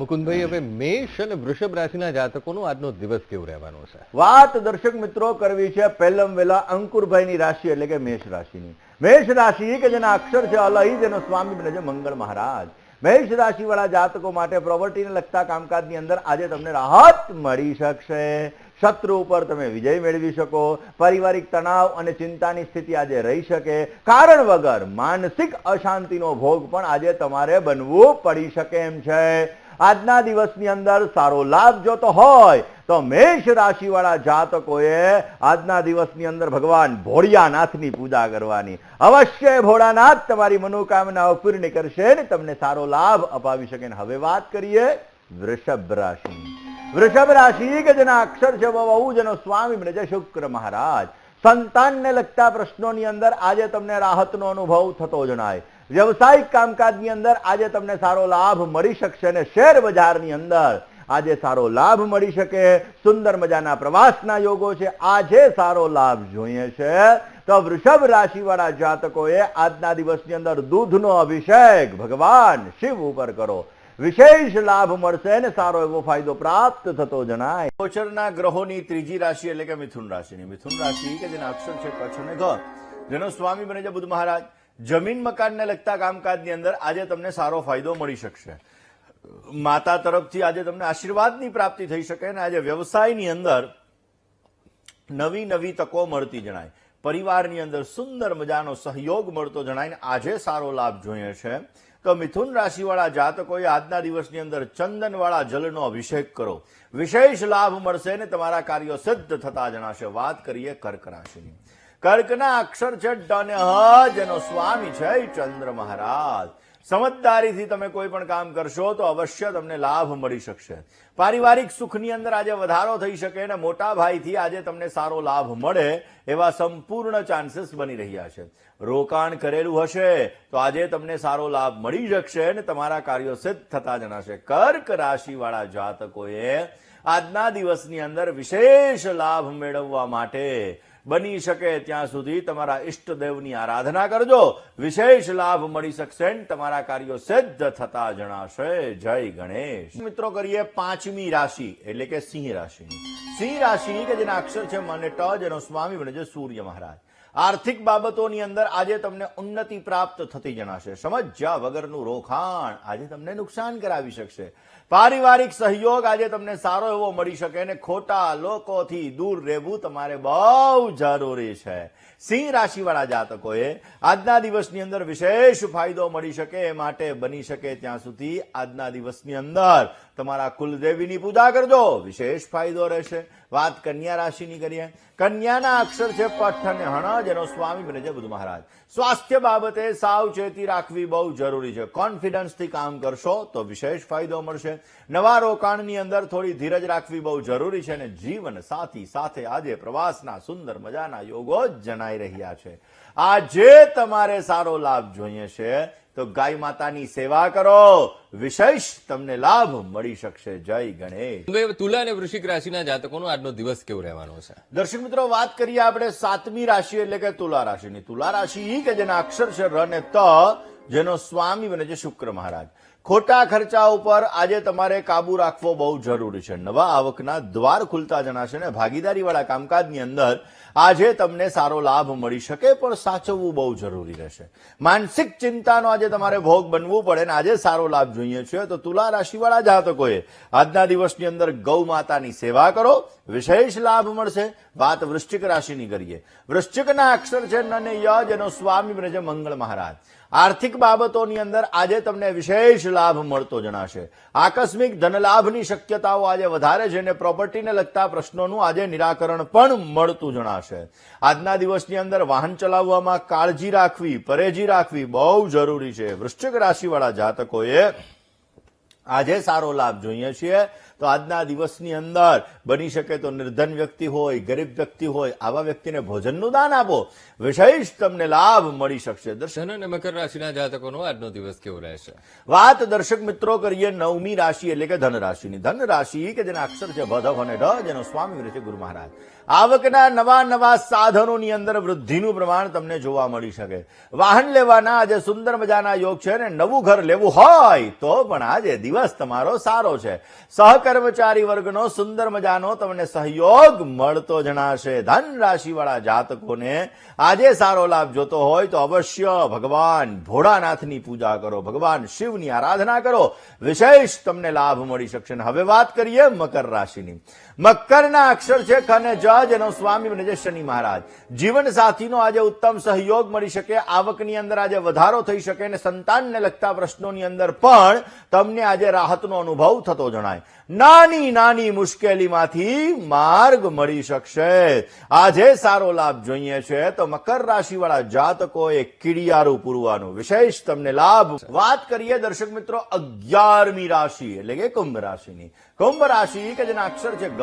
મુકુંદભાઈ, હવે મેષ અને વૃષભ રાશિના જાતકોનો આજનો દિવસ કેવો રહેવાનો છે? વાત દર્શક મિત્રો કરવી છે પહેલમ વેલા અંકુરભાઈની રાશિ એટલે કે મેષ રાશિની. મેષ રાશિ કે જેના અક્ષર છે અલહી, જેનો સ્વામી બને છે મંગળ મહારાજ. મેષ રાશિ વાળા જાતકો માટે પ્રોપર્ટીને લગતા કામકાજની અંદર આજે તમને રાહત મળી શકશે. શત્રુ ઉપર તમે વિજય મેળવી શકો. પારિવારિક તણાવ અને ચિંતાની સ્થિતિ આજે રહી શકે. કારણ વગર માનસિક અશાંતિનો ભોગ પણ આજે તમારે બનવું પડી શકે એમ છે. આજના દિવસની અંદર સારો લાભ જોતો હોય તો મેષ રાશિ વાળા જાતકોએ આજના દિવસની અંદર ભગવાન ભોળિયાનાથની પૂજા કરવાની. અવશ્ય ભોળાનાથ તમારી મનોકામનાઓ પૂર્ણ કરશે ને તમને સારો લાભ અપાવી શકે. હવે વાત કરીએ વૃષભ રાશિ. વૃષભ રાશિ કે જેના અક્ષર છે બહુ, જેનો સ્વામી બને છે શુક્ર મહારાજ. સંતાનને લગતા પ્રશ્નોની અંદર આજે તમને રાહતનો અનુભવ થતો જણાય. વ્યવસાયિક કામકાજની અંદર આજે તમને સારો લાભ મળી શકશે અને શેર બજારની અંદર આજે સારો લાભ મળી શકે. સુંદર મજાના પ્રવાસના યોગો છે. આજે સારો લાભ જોઈએ છે તો વૃષભ રાશિ વાળા જાતકોએ આજના દિવસની અંદર દૂધનો અભિષેક ભગવાન શિવ ઉપર કરો. વિશેષ લાભ મળશે અને સારો એવો ફાયદો પ્રાપ્ત થતો જણાય. ગોચરના ગ્રહોની ત્રીજી રાશિ એટલે કે મિથુન રાશિની. મિથુન રાશિ કે જેના અક્ષર છે કચ્છ અને ઘ, જેનો સ્વામી બને છે બુધ મહારાજ. જમીન મકાનને લગતા કામકાજની અંદર આજે તમને સારો ફાયદો મળી શકશે. માતા તરફથી આજે તમને આશીર્વાદની પ્રાપ્તિ થઈ શકે અને આજે વ્યવસાયની અંદર નવી નવી તકો મળતી જણાય. પરિવારની અંદર સુંદર મજાનો સહયોગ મળતો જણાય. આજે સારો લાભ જોઈએ છે તો મિથુન રાશિવાળા જાતકોએ આજના દિવસની અંદર ચંદનવાળા જલનો અભિષેક કરો. વિશેષ લાભ મળશે ને તમારા કાર્યો સિદ્ધ થતા જણાશે. વાત કરીએ કર્ક રાશિની. કર્કના અક્ષર છે ડ અને હ, જેનો સ્વામી છે ચંદ્ર મહારાજ. સમજદારીથી તમે કોઈ પણ કામ કરશો તો અવશ્ય તમને લાભ મળી શકશે. પારિવારિક સુખની અંદર આજે વધારો થઈ શકે અને મોટા ભાઈથી આજે તમને સારો લાભ મળે એવા સંપૂર્ણ ચાન્સીસ બની રહ્યા છે. રોકાણ કરેલું હશે તો આજે તમને સારો લાભ મળી શકશે અને તમારા કાર્યો સિદ્ધ થતા જણાશે. કર્ક રાશિ વાળા જાતકોએ આજના દિવસની અંદર વિશેષ લાભ મેળવવા માટે બની શકે ત્યાં સુધી તમારા ઈષ્ટદેવની આરાધના કરજો. વિશેષ લાભ મળી શકશે ને તમારા કાર્યો સિદ્ધ થતા જણાશે. જય ગણેશ. મિત્રો કરીએ પાંચમી રાશિ એટલે કે સિંહ રાશિની. સિંહ રાશિ કે જેના અક્ષર છે મ અને ટ, જેનો સ્વામી બને છે સૂર્ય મહારાજ. આર્થિક બાબતોની અંદર આજે તમને ઉન્નતિ પ્રાપ્ત થતી જણાશે. સમજ્યા વગરનું રોકાણ આજે તમને નુકસાન કરાવી શકશે. પારિવારિક સહયોગ આજે તમને સારો એવો મળી શકે અને ખોટા લોકોથી દૂર રહેવું તમારે બહુ જરૂરી છે. સિંહ રાશિ વાળા જાતકોએ આજના દિવસની અંદર વિશેષ ફાયદો મળી શકે એ માટે બની શકે ત્યાં સુધી આજના દિવસની અંદર તમારા કુલદેવીની પૂજા કરજો. વિશેષ ફાયદો રહેશે. વાત કન્યા રાશિની કરીએ. કન્યાના અક્ષર છે પઠ અને હણ, જેનો સ્વામી બને છે બુધ મહારાજ. સ્વાસ્થ્ય બાબતે સાવચેતી રાખવી બહુ જરૂરી છે. કોન્ફિડન્સથી કામ કરશો તો વિશેષ ફાયદો મળશે. નવા રોકાણની અંદર થોડી ધીરજ રાખવી બહુ જરૂરી છે અને જીવન સાથી સાથે આજે પ્રવાસના સુંદર મજાના યોગો જણાઈ રહ્યા છે. આજે તમારે સારો લાભ જોઈએ છે તો ગાય માતાની સેવા કરો. વિશેષ તમને લાભ મળી શકશે. જય ગણેશ. તુલા અને વૃશ્ચિક રાશિના જાતકોનો આજનો દિવસ કેવો રહેવાનો છે? દર્શક મિત્રો, વાત કરીએ આપણે સાતમી રાશિ એટલે કે તુલા રાશિની. તુલા રાશિ કે જેના અક્ષર છે ર અને ત, જેનો સ્વામી બને છે શુક્ર મહારાજ. ખોટા ખર્ચા ઉપર આજે તમારે કાબુ રાખવો બહુ જરૂરી છે. નવા આવકના દ્વાર ખુલતા જણાશે ને ભાગીદારી વાળા કામકાજની અંદર આજે તમને સારો લાભ મળી શકે, પણ સાચવવું બહુ જરૂરી રહેશે. માનસિક ચિંતાનો આજે તમારે ભોગ બનવું પડે ને આજે સારો લાભ જોઈએ છે તો તુલા રાશિ વાળા જાતકોએ આજના દિવસની અંદર ગૌ માતાની સેવા કરો. વિશેષ લાભ મળશે. વાત વૃશ્ચિક રાશિની કરીએ. વૃશ્ચિકના અક્ષર છે ન અને ય, જેનો સ્વામી બને છે મંગળ મહારાજ. આર્થિક બાબતોની અંદર આજે તમને વિશેષ લાભ મળતો જણાશે. આકસ્મિક ધનલાભની શક્યતાઓ આજે વધારે છે અને પ્રોપર્ટીને લગતા પ્રશ્નોનું આજે નિરાકરણ પણ મળતું જણાશે. આજના દિવસની અંદર વાહન ચલાવવામાં કાળજી રાખવી, પરેજી રાખવી બહુ જરૂરી છે. વૃશ્ચિક રાશિવાળા જાતકોએ આજે સારો લાભ જોઈએ છીએ તો આજના દિવસની અંદર બની શકે તો નિર્ધન વ્યક્તિ હોય, ગરીબ વ્યક્તિ હોય, આવા વ્યક્તિને ભોજનનું દાન આપો. વિશેષ તમને લાભ મળી શકશે. ધન અને મકર રાશિના જાતકોનો આજનો દિવસ કેવો રહેશે? વાત દર્શક મિત્રો કરીએ નવમી રાશિ એટલે કે ધન રાશિની. ધન રાશિ કે જેના અક્ષર છે ભ, ધ અને ઢ, જેનો સ્વામી રહે છે ગુરુ મહારાજ. આવકના નવા નવા સાધનોની અંદર વૃદ્ધિનું પ્રમાણ તમને જોવા મળી શકે. વાહન લેવાના આજે સુંદર મજાના યોગ છે ને નવું ઘર લેવું હોય તો પણ આજે દિવસ તમારો સારો છે. સહકર્મચારી વર્ગનો સુંદર મજાનો તમને સહયોગ મળતો જણાશે. ધન રાશિ વાળા જાતકોને આજે સારો લાભ જોતો હોય તો અવશ્ય ભગવાન ભોળાનાથની પૂજા કરો, ભગવાન શિવની આરાધના કરો, વિશેષ તમને લાભ મળી શકશે. હવે વાત કરીએ મકર રાશિની. મકરના અક્ષર છે ખ અને જ, જેનો સ્વામી બને છે શનિ મહારાજ. જીવન સાથીનો આજે ઉત્તમ સહયોગ મળી શકે, આવકની અંદર આજે વધારો થઈ શકે અને સંતાનને લગતા પ્રશ્નોની અંદર પણ તમને આજે રાહતનો અનુભવ થતો જણાય. નાની નાની મુશ્કેલીમાંથી માર્ગ મળી શકશે. આજે સારો લાભ જોઈએ છે તો મકર રાશિ વાળા જાતકોએ કીડિયારું પૂરવાનું વિશેષ તમને લાભ. વાત કરીએ દર્શક મિત્રો 11મી રાશિ એટલે કે કુંભ રાશિની. કુંભ રાશિ કે જેના અક્ષર છે ગ,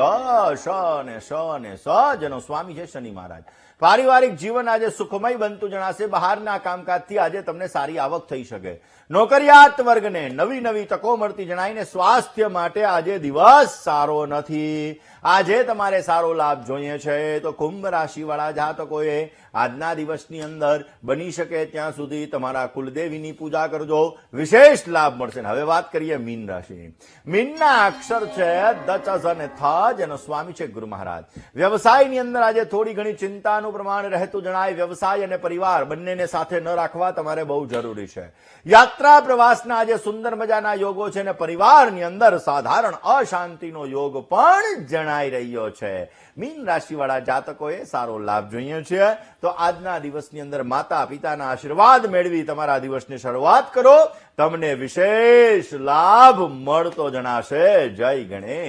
શ અને સ અને સ, જેનો સ્વામી છે શનિ મહારાજ. પારિવારિક જીવન આજે સુખમય બનતું જણાશે. બહારના કામકાજથી આજે તમને સારી આવક થઈ શકે. નોકરિયાત વર્ગને નવી નવી તકો મળતી જણાઈને સ્વાસ્થ્ય માટે આજે દિવસ સારો નથી. આજે તમારે સારો લાભ જોઈએ છે તો કુંભ રાશિ વાળા જાતકોએ આજના દિવસની અંદર બની શકે ત્યાં સુધી તમારા કુલદેવીની પૂજા કરજો, વિશેષ લાભ મળશે. હવે વાત કરીએ મીન રાશિની. મીનના અક્ષર છે દ, ચ, ઝ અને થ, જેનો સ્વામી છે ગુરુ મહારાજ. વ્યવસાયની અંદર આજે થોડી ઘણી ચિંતાનું પ્રમાણ રહેતું જણાય. વ્યવસાય અને પરિવાર બંનેને સાથે ન રાખવા તમારે બહુ જરૂરી છે. યાત્રા પ્રવાસના આજે સુંદર મજાના યોગો છે અને પરિવારની અંદર સાધારણ અશાંતિનો યોગ પણ જણાઈ રહ્યો છે. મીન રાશિ વાળા જાતકોએ સારો લાભ જોઈએ છે તો આજના દિવસની અંદર માતા પિતાના આશીર્વાદ મેળવી તમારા દિવસની શરૂઆત કરો. તમને વિશેષ લાભ મળતો જણાશે. જય ગણેશ.